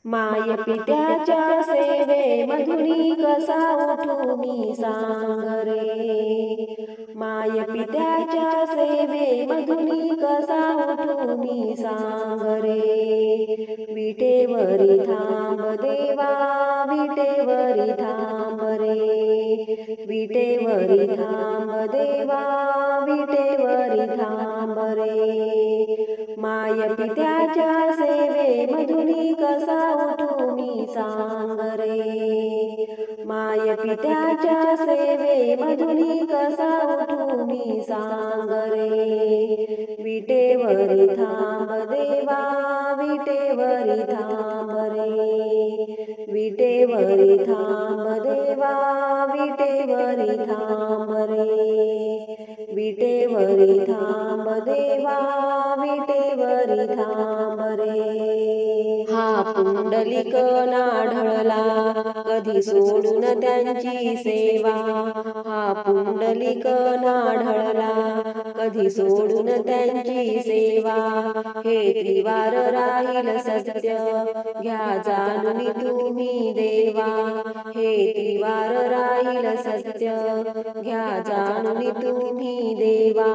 माय पित्याच्या सेवे मधुनी कसा उठू मी सांग रे। माय पित्याच्या सेवे मधुनी कसा उठू मी सांग रे। विटेवरी थांब देवा विटेवरी थांब रे। विटेवरी थांब देवा विटेवरी थांब रे। माय पित्याच्या सेवे मधुनी कसा उठू मी सांग रे। माय पित्याच्या सेवे मधुनी कसा उठू मी सांग रे। विटेवरी थांब देवा विटेवरी थांब रे। विटेवरी थांब देवा विटेवरी थांब रे। विटेवरी थांब देवा विटेवरी थांब रे। हा पुंडलिक नाढळला कधी सोडून त्यांची सेवा। हा पुंडलिक नाढळला कधी सोडून त्यांची सेवा। हे त्रिवार राहील सत्य घ्या जाणून तुम्ही देवा। हे त्रिवार राहील सत्य घ्या जाणून तुम्ही देवा।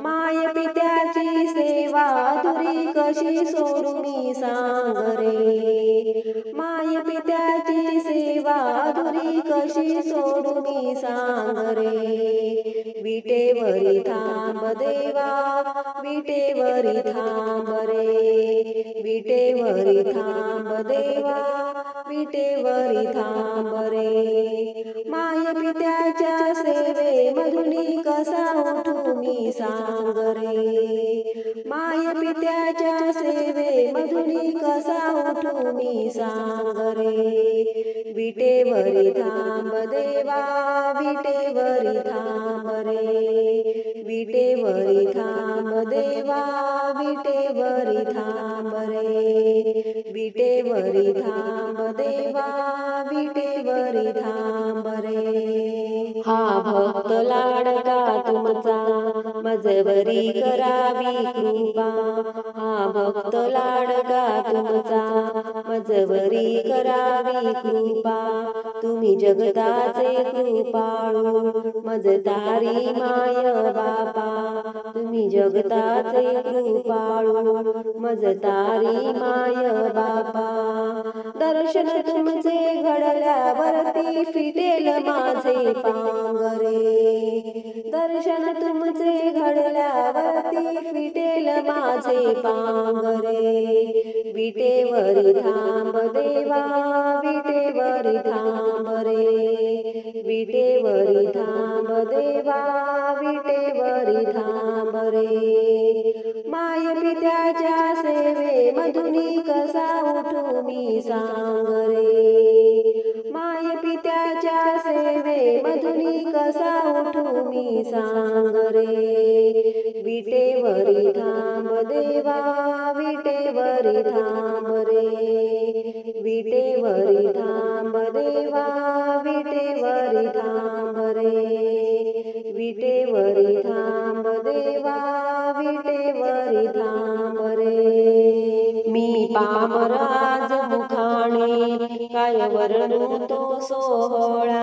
माय पित्याची सेवा अधुरी कशी सोडू मी सांग रे। माय पित्याची सेवा अधुरी कशी सोडू मी सांग रे। विटेवरी थांब देवा विटेवरी थांब रे। विटेवरी थांब देवा विटेवरी थांब रे। माय पित्याच्या सेवे मधुनी कसा उठू मी सांग रे। माय पित्याच्या सेवे मधुनी कसा उठू मी सांग रे। विटेवरी थांब देवा विटेवरी थांब रे। विटेवरी थांब देवा विटेवरी थांब रे। विटेवरी थांब देवा विटेवरी थांब रे। हा भक्त लाडका तुमचा मजवरी करावी कृपा। हा भक्त लाडका तुमचा मजवरी करावी कृपा। तुम्ही जगताचे कृपाळू मजतारी माय बापा। तुम्ही जगताचे कृपाळू मजतारी माय बापा। दर्शन तुमचे घडल्यावरती फिटेल माझे पांग रे। दर्शन तुमचे घडल्यावरती फिटेल माझे पांग रे। विटेवरी थांब देवा विटेवरी थांब रे। विटेवरी थांब देवा विटेवरी थांब रे। माय पित्याच्या सेवे मधुनी कसा उठू मी सांग रे। माय पित्याच्या सेवे मधुनी कसा उठू मी सांग रे। विटेवरी थांब देवा विटेवरी थांब रे। विटेवरी थांब देवा विटेवरी थांब रे। विटेवरी थांब देवा विटेवरी थांब रे। मी पामर आज मुखाणे काय वर्णू तो सोहळा।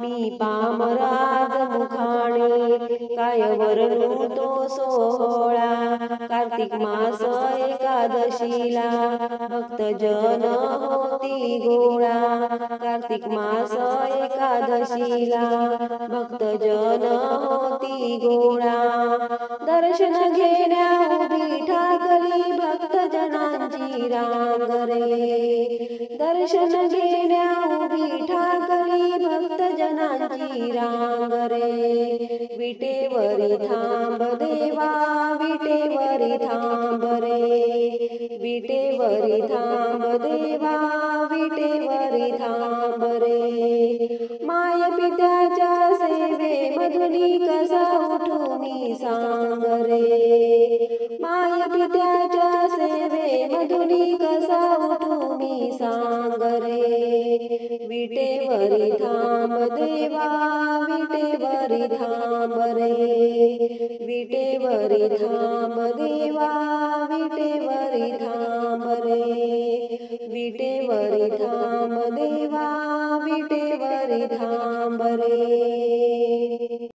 मी पामर आज मुखाणे काय वर्णू तो सोहळा। कार्तिक मास एकादशीला भक्तजन होती गोळा। कार्तिक मास एकादशीला भक्तजन होती गोळा। दर्शन घेण्या उभी ठाकली भक्तजनांची रांग रे। दर्शन घेण्या उभी ठाकली भक्तजनांची रांग रे। विटेवरी थांब देवा विटेवरी थांब रे। विटेवरी थांब देवा विटेवरी थांब रे। माय पित्याच्या सेवे मधुनी कसा उठू मी सांग रे। माय पित्याच्या सेवे मधुनी कसा उठू मी सांग रे। विटेवरी थांब देवा विटेवरी थांब रे। विटेवरी थांब देवा विटेवरी थांब रे। विटेवरी थांब देवा विटेवरी थांब रे.